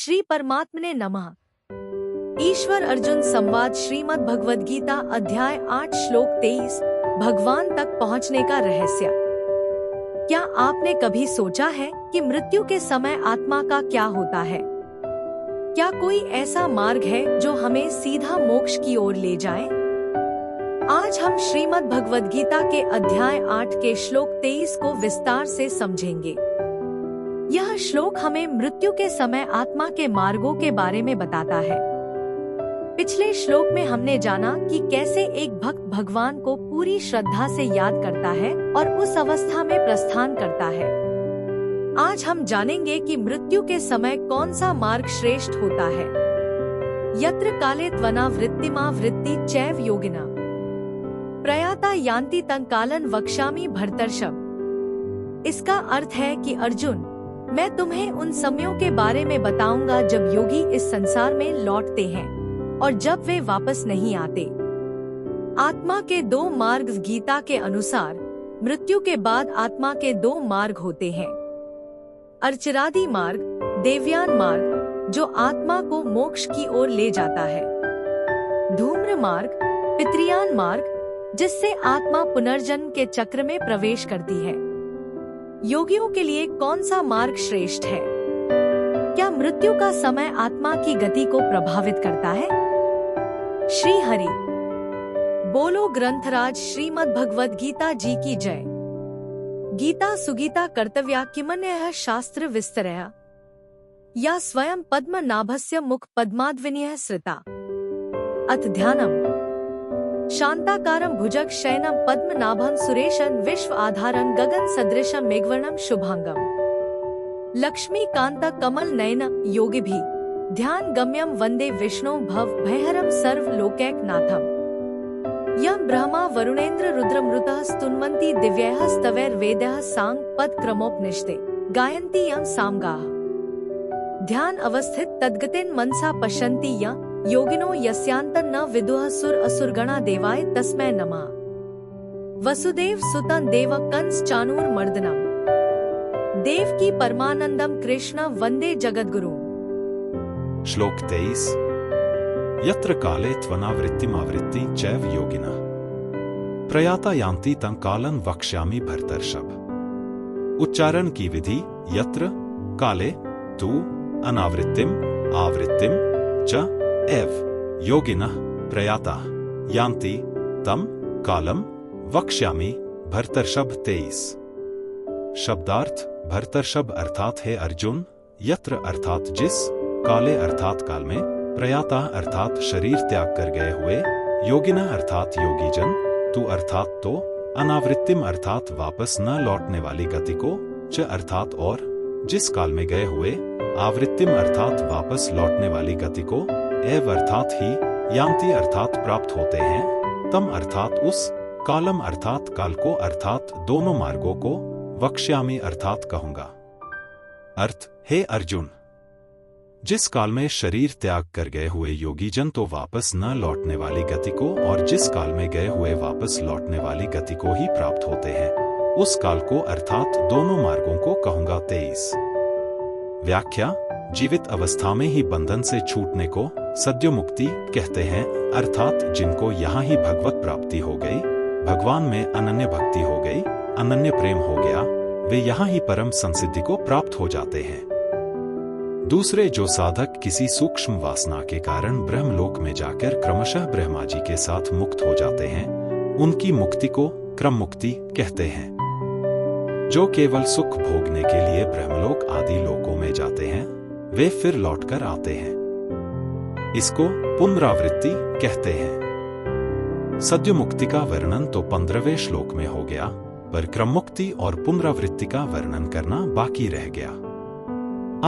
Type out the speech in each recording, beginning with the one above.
श्री परमात्मने नमः। ईश्वर अर्जुन संवाद श्रीमद् भगवद गीता अध्याय 8 श्लोक 23 भगवान तक पहुँचने का रहस्य। क्या आपने कभी सोचा है कि मृत्यु के समय आत्मा का क्या होता है? क्या कोई ऐसा मार्ग है जो हमें सीधा मोक्ष की ओर ले जाए? आज हम श्रीमद् भगवद गीता के अध्याय 8 के श्लोक 23 को विस्तार से समझेंगे। यह श्लोक हमें मृत्यु के समय आत्मा के मार्गों के बारे में बताता है। पिछले श्लोक में हमने जाना कि कैसे एक भक्त भगवान को पूरी श्रद्धा से याद करता है और उस अवस्था में प्रस्थान करता है। आज हम जानेंगे कि मृत्यु के समय कौन सा मार्ग श्रेष्ठ होता है। यत्र काले त्वना वृत्तिमा वृत्ति चैव योगिना प्रयाता यान्ति तं कालन वक्ष्यामि भर्तर्षभ। इसका अर्थ है कि अर्जुन, मैं तुम्हें उन समयों के बारे में बताऊंगा जब योगी इस संसार में लौटते हैं और जब वे वापस नहीं आते। आत्मा के दो मार्ग गीता के अनुसार मृत्यु के बाद आत्मा के दो मार्ग होते हैं। अर्चरादि मार्ग, देवयान मार्ग जो आत्मा को मोक्ष की ओर ले जाता है। धूम्र मार्ग, पितृयान मार्ग जिससे आत्मा पुनर्जन्म के चक्र में प्रवेश करती है। योगियों के लिए कौन सा मार्ग श्रेष्ठ है? क्या मृत्यु का समय आत्मा की गति को प्रभावित करता है? श्री हरि बोलो ग्रंथराज श्रीमद् भगवद गीता जी की जय। गीता सुगीता कर्तव्या किमन्यः शास्त्र विस्तरया या स्वयं पद्म नाभस्य मुख पद्माद्विनीयः श्रिता। अथ ध्यानम् शांताकारं भुजग शयनं पद्मनाभं सुरेशं विश्व आधारं गगन सदृशं मेघवर्णं शुभांगं लक्ष्मीकांत कमल नयन योगिभिः ध्यान गम्यं वंदे विष्णु भव भयहरं सर्व लोकैकनाथम्। यं ब्रह्मा वरुणेन्द्र रुद्रमृतः स्तुन्वन्ति दिव्यैः स्तवैर्वेदैः सांग पद क्रमोपनिषदे गायन्ति यं सामगाः। ध्यान अवस्थित तद्गतेन मनसा पश्यन्ति यं योगिनो यस्यान्तं न विदुः सुर असुरगणा देवाय तस्मै नमः। वसुदेव सुतं देव कंस चाणूर देव की परमानंदम कृष्ण वंदे जगद्गुरु। श्लोक 23 यत्र काले त्वनावृत्तिमावृत्ति चैव योगिनः प्रयाता यान्ति तं कालं वक्ष्यामि भर्तर्षभ। उच्चारण की विधि यत्र काले तु अनावृत्तिम आवृत्तिम च एव योगिनः प्रयाता यान्ति तम कालम वक्ष्यामि भर्तर्षभ। 23 शब्दार्थ भर्तर्षभ अर्थात है अर्जुन, यत्र अर्थात जिस, काले अर्थात काल में, प्रयाता अर्थात शरीर त्याग कर गए हुए, योगिनः अर्थात योगीजन, तु अर्थात तो, अनावृत्तिम अर्थात वापस न लौटने वाली गति को, च अर्थात और, जिस काल में गए हुए, आवृत्तिम अर्थात वापस लौटने वाली गति को, एव अर्थात ही, यान्ति अर्थात प्राप्त होते हैं, तम अर्थात उस, कालम अर्थात काल को अर्थात दोनों मार्गों को, वक्ष्यामि अर्थात कहूंगा। अर्थ हे अर्जुन, जिस काल में शरीर त्याग कर गए हुए योगीजन तो वापस न लौटने वाली गति को और जिस काल में गए हुए वापस लौटने वाली गति को ही प्राप्त होते हैं, उस काल को अर्थात दोनों मार्गों को कहूंगा। 23 व्याख्या जीवित अवस्था में ही बंधन से छूटने को सद्यो मुक्ति कहते हैं, अर्थात जिनको यहाँ ही भगवत प्राप्ति हो गई, भगवान में अनन्य भक्ति हो गई, अनन्य प्रेम हो गया, वे यहाँ ही परम संसिद्धि को प्राप्त हो जाते हैं। दूसरे जो साधक किसी सूक्ष्म वासना के कारण ब्रह्मलोक में जाकर क्रमशः ब्रह्मा जी के साथ मुक्त हो जाते हैं, उनकी मुक्ति को क्रम मुक्ति कहते हैं। जो केवल सुख भोगने के लिए ब्रह्मलोक आदि लोकों में जाते हैं, वे फिर लौटकर आते हैं। इसको पुनरावृत्ति कहते हैं। सद्यो मुक्ति का वर्णन तो 15वें श्लोक में हो गया, पर क्रम मुक्ति और पुनरावृत्ति का वर्णन करना बाकी रह गया।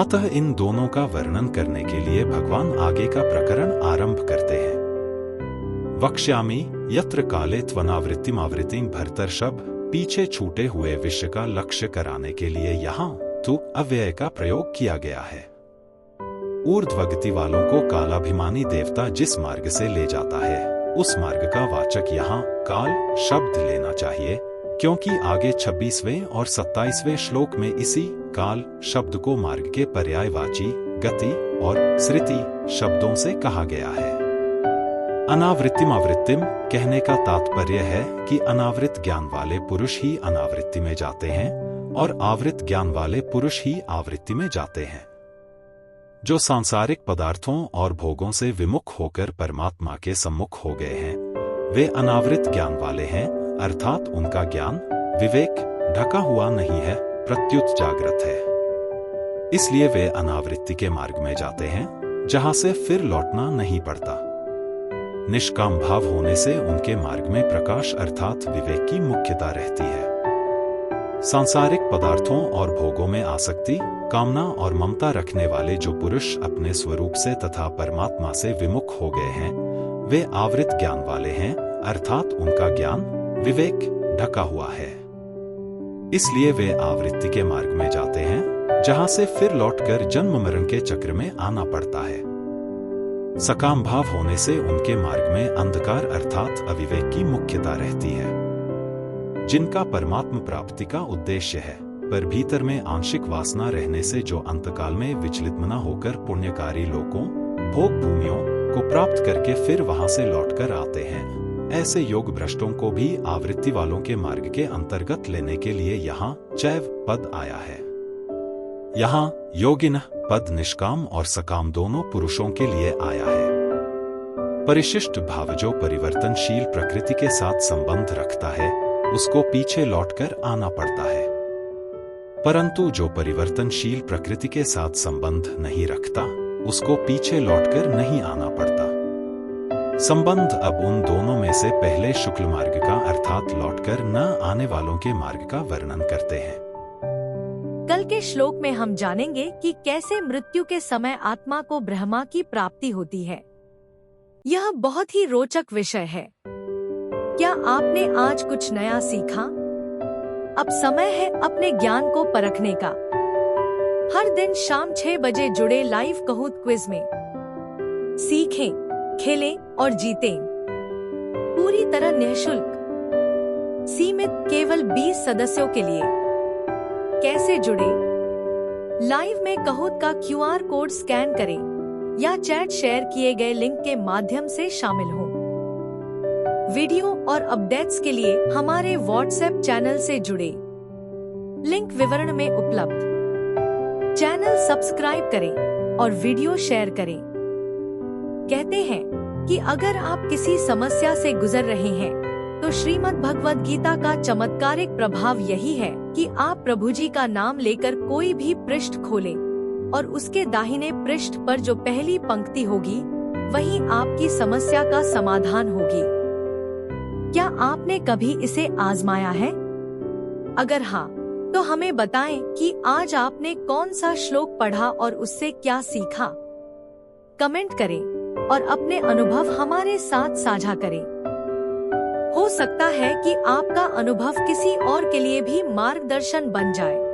अतः इन दोनों का वर्णन करने के लिए भगवान आगे का प्रकरण आरंभ करते हैं। वक्ष्यामि यत्र काले त्वनावृत्तिमावृत्तिं भर्तर्षभ, पीछे छूटे हुए विषय का लक्ष्य कराने के लिए यहाँ तु अव्यय का प्रयोग किया गया है। ऊर्ध्वगति वालों को कालाभिमानी देवता जिस मार्ग से ले जाता है, उस मार्ग का वाचक यहाँ काल शब्द लेना चाहिए, क्योंकि आगे 26वें और 27वें श्लोक में इसी काल शब्द को मार्ग के पर्यायवाची गति और स्मृति शब्दों से कहा गया है। अनावृत्तिमावृत्तिम कहने का तात्पर्य है कि अनावृत ज्ञान वाले पुरुष ही अनावृत्ति में जाते हैं और आवृत ज्ञान वाले पुरुष ही आवृत्ति में जाते हैं। जो सांसारिक पदार्थों और भोगों से विमुख होकर परमात्मा के सम्मुख हो गए हैं, वे अनावृत ज्ञान वाले हैं, अर्थात उनका ज्ञान विवेक ढका हुआ नहीं है, प्रत्युत जागृत है। इसलिए वे अनावृत्ति के मार्ग में जाते हैं, जहां से फिर लौटना नहीं पड़ता। निष्काम भाव होने से उनके मार्ग में प्रकाश अर्थात विवेक की मुख्यता रहती है। सांसारिक पदार्थों और भोगों में आसक्ति, कामना और ममता रखने वाले जो पुरुष अपने स्वरूप से तथा परमात्मा से विमुख हो गए हैं, वे आवृत ज्ञान वाले हैं, अर्थात उनका ज्ञान विवेक ढका हुआ है। इसलिए वे आवृत्ति के मार्ग में जाते हैं, जहां से फिर लौटकर जन्म मरण के चक्र में आना पड़ता है। सकाम भाव होने से उनके मार्ग में अंधकार अर्थात अविवेक की मुख्यता रहती है। जिनका परमात्म प्राप्ति का उद्देश्य है, पर भीतर में आंशिक वासना रहने से जो अंतकाल में विचलित न होकर पुण्यकारी लोकों, भोग भूमियों को प्राप्त करके फिर वहां से लौटकर आते हैं, ऐसे योग भ्रष्टों को भी आवृत्ति वालों के मार्ग के अंतर्गत लेने के लिए यहाँ चैव पद आया है। यहाँ योगिन पद निष्काम और सकाम दोनों पुरुषों के लिए आया है। परिशिष्ट भाव जो परिवर्तनशील प्रकृति के साथ संबंध रखता है, उसको पीछे लौटकर आना पड़ता है। परंतु जो परिवर्तनशील प्रकृति के साथ संबंध नहीं रखता, उसको पीछे लौटकर नहीं आना पड़ता। संबंध अब उन दोनों में से पहले शुक्ल मार्ग का अर्थात लौटकर न आने वालों के मार्ग का वर्णन करते हैं। कल के श्लोक में हम जानेंगे कि कैसे मृत्यु के समय आत्मा को ब्रह्मा की प्राप्ति होती है। यह बहुत ही रोचक विषय है। क्या आपने आज कुछ नया सीखा? अब समय है अपने ज्ञान को परखने का। हर दिन शाम 6 बजे जुड़े लाइव कहूत क्विज में सीखें, खेलें और जीतें। पूरी तरह निःशुल्क, सीमित केवल 20 सदस्यों के लिए। कैसे जुड़े? लाइव में कहूत का QR कोड स्कैन करें या चैट शेयर किए गए लिंक के माध्यम से शामिल हों। वीडियो और अपडेट्स के लिए हमारे व्हाट्सएप चैनल से जुड़े, लिंक विवरण में उपलब्ध। चैनल सब्सक्राइब करें और वीडियो शेयर करें। कहते हैं कि अगर आप किसी समस्या से गुजर रहे हैं, तो श्रीमद् भगवद गीता का चमत्कारिक प्रभाव यही है कि आप प्रभु जी का नाम लेकर कोई भी पृष्ठ खोलें और उसके दाहिने पृष्ठ पर जो पहली पंक्ति होगी, वही आपकी समस्या का समाधान होगी। क्या आपने कभी इसे आजमाया है? अगर हाँ, तो हमें बताएं कि आज आपने कौन सा श्लोक पढ़ा और उससे क्या सीखा। कमेंट करें और अपने अनुभव हमारे साथ साझा करें। हो सकता है कि आपका अनुभव किसी और के लिए भी मार्गदर्शन बन जाए।